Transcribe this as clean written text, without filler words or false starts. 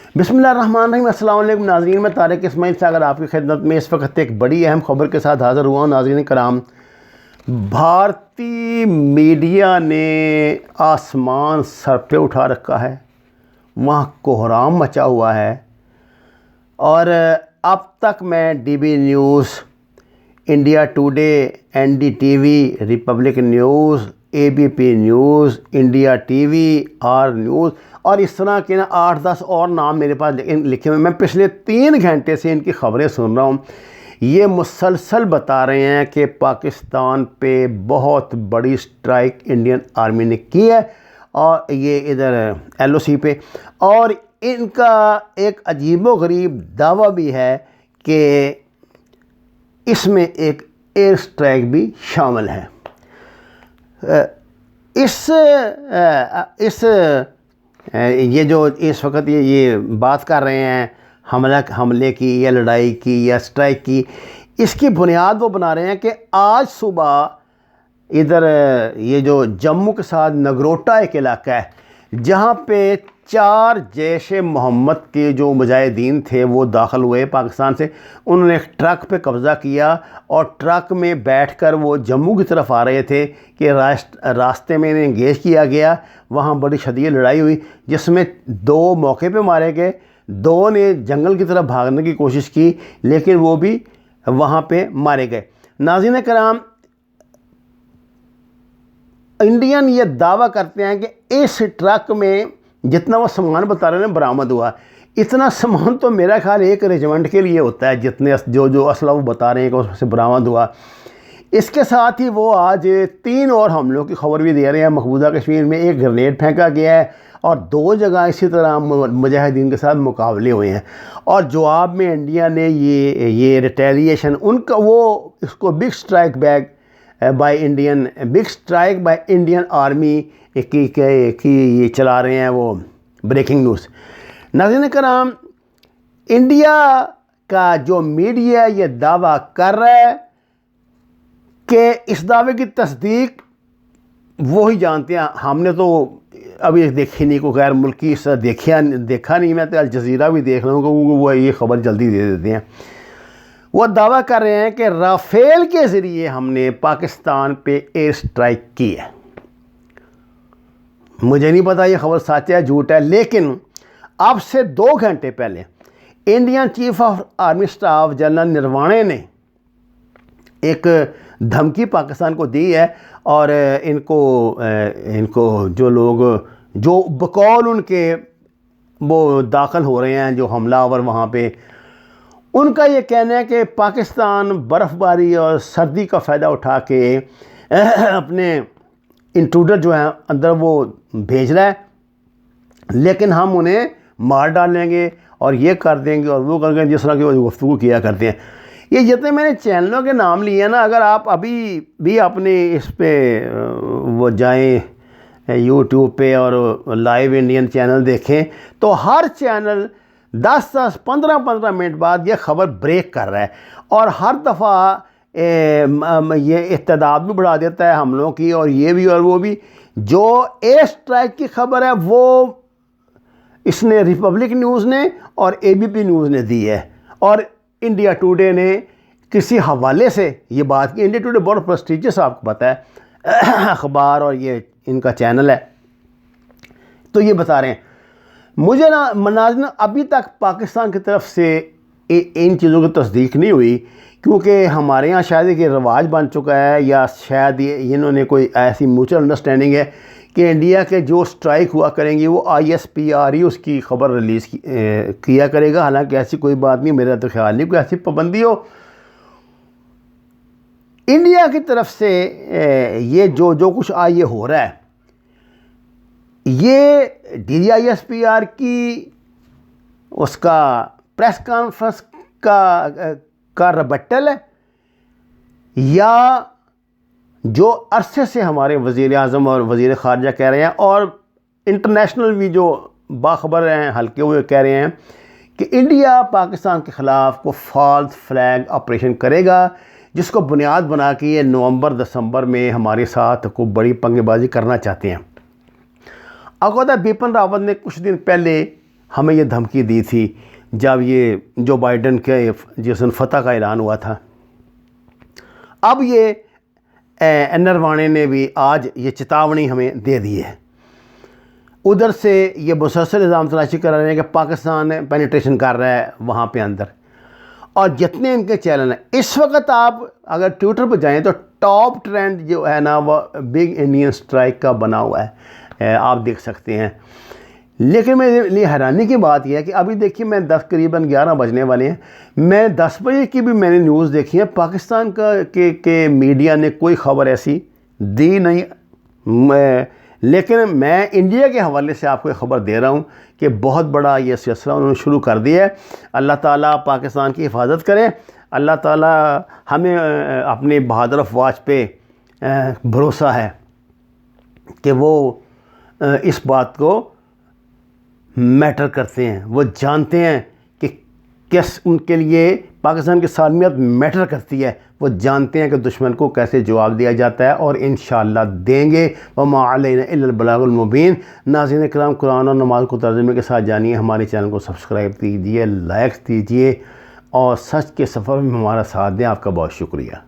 बिस्मिल्लाहिर्रहमानिर्रहीम। अस्सलाम वालेकुम नाज़रीन, मैं तारिक इस्माइल सागर आपकी खिदमत में इस वक्त एक बड़ी अहम खबर के साथ हाज़िर हुआ हूँ। नाज़रीन कराम, भारतीय मीडिया ने आसमान सर पे उठा रखा है, वहाँ कोहराम मचा हुआ है। और अब तक मैं DB news, India Today, NDTV, Republic news, ABP news, India TV, R news और इस तरह के 8-10 और नाम मेरे पास लिखे हुए। मैं पिछले 3 घंटे से इनकी खबरें सुन रहा हूँ। ये मुसलसल बता रहे हैं कि पाकिस्तान पे बहुत बड़ी स्ट्राइक इंडियन आर्मी ने की है और ये इधर LOC पे। और इनका एक अजीबोगरीब दावा भी है कि इसमें एक एयर स्ट्राइक भी शामिल है। ये जो इस वक्त ये बात कर रहे हैं हमले की या लड़ाई की या स्ट्राइक की, इसकी बुनियाद वो बना रहे हैं कि आज सुबह इधर ये जो जम्मू के साथ नगरोटा एक इलाका है जहाँ पे 4 जैश मोहम्मद के जो मुजाहिदीन थे वो दाखिल हुए पाकिस्तान से। उन्होंने एक ट्रक पे कब्ज़ा किया और ट्रक में बैठकर वो जम्मू की तरफ आ रहे थे कि रास्ते में इन्हें इंगेज किया गया। वहाँ बड़ी शदीद लड़ाई हुई जिसमें 2 मौके पे मारे गए, 2 ने जंगल की तरफ भागने की कोशिश की लेकिन वो भी वहाँ पे मारे गए। नाज़रीन कराम, इंडियन ये दावा करते हैं कि इस ट्रक में जितना वो सामान बता रहे हैं बरामद हुआ, इतना सामान तो मेरा ख्याल एक रेजिमेंट के लिए होता है। जितने जो असला वो बता रहे हैं कि उससे बरामद हुआ। इसके साथ ही वो आज 3 और हमलों की खबर भी दे रहे हैं। मकबूजा कश्मीर में एक ग्रेनेड फेंका गया है और 2 जगह इसी तरह मुजाहिदीन के साथ मुकाबले हुए हैं। और जवाब में इंडिया ने ये रिटेलिएशन उनका वो इसको big strike by Indian army की ये चला रहे हैं वो ब्रेकिंग न्यूज़। नाज़रीन कराम, इंडिया का जो मीडिया ये दावा कर रहा है कि इस दावे की तस्दीक वो ही जानते हैं। हमने तो अभी देखी नहीं, को गैर मुल्की इस देखा नहीं। मैं तो अल जज़ीरा भी देख रहा हूँ क्योंकि वो ये खबर जल्दी दे देते हैं। वो दावा कर रहे हैं कि राफेल के ज़रिए हमने पाकिस्तान पे एयर स्ट्राइक की है। मुझे नहीं पता ये खबर सच है झूठ है, लेकिन अब से 2 घंटे पहले Indian chief of army staff general Naravane ने एक धमकी पाकिस्तान को दी है। और इनको जो लोग जो बकौल उनके वो दाखिल हो रहे हैं जो हमलावर वहाँ पे, उनका ये कहना है कि पाकिस्तान बर्फ़बारी और सर्दी का फ़ायदा उठा के अपने इंट्रूडर जो हैं अंदर वो भेज रहा है, लेकिन हम उन्हें मार डालेंगे और ये कर देंगे और वो कर देंगे, जिस तरह की वो गुफ्तगू किया करते हैं। ये जितने मैंने चैनलों के नाम लिए हैं ना, अगर आप अभी भी अपने इस पे वो जाएं YouTube पे और लाइव इंडियन चैनल देखें तो हर चैनल 10-10, 15-15 मिनट बाद ये ख़बर ब्रेक कर रहा है और हर दफ़ा ये इत्तेदाद भी बढ़ा देता है हमलों की और ये भी और वो भी। जो एयर स्ट्राइक की खबर है वो इसने रिपब्लिक न्यूज़ ने और ABP न्यूज़ ने दी है और इंडिया टुडे ने किसी हवाले से ये बात की। इंडिया टुडे बहुत प्रेस्टीजियस, आपको पता है, अखबार और ये इनका चैनल है, तो ये बता रहे हैं। मुझे नाज़रीन अभी तक पाकिस्तान की तरफ से इन चीज़ों की तस्दीक नहीं हुई क्योंकि हमारे यहाँ शायद ये रिवाज बन चुका है या शायद इन्होंने कोई ऐसी म्यूचुअल अंडरस्टैंडिंग है कि इंडिया के जो स्ट्राइक हुआ करेंगी वो ISPR ही उसकी खबर रिलीज़ किया करेगा। हालांकि ऐसी कोई बात नहीं, मेरा तो ख्याल नहीं कोई ऐसी पाबंदी हो। इंडिया की तरफ से ये जो कुछ ये हो रहा है, ये DGISPR की उसका प्रेस कॉन्फ्रेंस का रबट्टल है या जो अरसे से हमारे वज़ीर आज़म और वज़ीर ख़ारजा कह रहे हैं और इंटरनेशनल भी जो बाखबर हैं हल्के हुए कह रहे हैं कि इंडिया पाकिस्तान के ख़िलाफ़ को फॉल्स फ्लैग ऑपरेशन करेगा, जिसको बुनियाद बना के ये नवंबर-दिसंबर में हमारे साथ को बड़ी पंगेबाजी करना चाहते हैं। अक़ुदा बिपिन रावत ने कुछ दिन पहले हमें ये धमकी दी थी जब ये जो बाइडन के जिस दिन फतह का ऐलान हुआ था। अब ये नरवाणे ने भी आज ये चेतावनी हमें दे दी है। उधर से ये मुसलसल इल्ज़ाम तलाशी कर रहे हैं कि पाकिस्तान पेनिट्रेशन कर रहा है वहाँ पे अंदर, और जितने इनके चैनल हैं इस वक्त आप अगर ट्विटर पर जाएं तो टॉप ट्रेंड जो है ना वो बिग इंडियन स्ट्राइक का बना हुआ है, आप देख सकते हैं। लेकिन मेरे लिए हैरानी की बात यह है कि अभी देखिए मैं करीबन 11 बजने वाले हैं, मैं 10 बजे की भी मैंने न्यूज़ देखी है, पाकिस्तान के मीडिया ने कोई ख़बर ऐसी दी नहीं। लेकिन मैं इंडिया के हवाले से आपको ख़बर दे रहा हूँ कि बहुत बड़ा ये सिलसिला उन्होंने शुरू कर दिया है। अल्लाह ताला पाकिस्तान की हिफाजत करे, अल्लाह ताला हमें अपने बहादुर अफवाज पे भरोसा है कि वो इस बात को मैटर करते हैं, वो जानते हैं कि किस उनके लिए पाकिस्तान की सालमियत मैटर करती है, वो जानते हैं कि दुश्मन को कैसे जवाब दिया जाता है और इंशाअल्लाह देंगे। वमा अलैना इल्लल बलागुल मुबीन। नाज़रीन इकराम, कुरान और नमाज को तर्जुमे के साथ जानिए, हमारे चैनल को सब्सक्राइब कीजिए, लाइक दीजिए और सच के सफ़र में हमारा साथ दें। आपका बहुत शुक्रिया।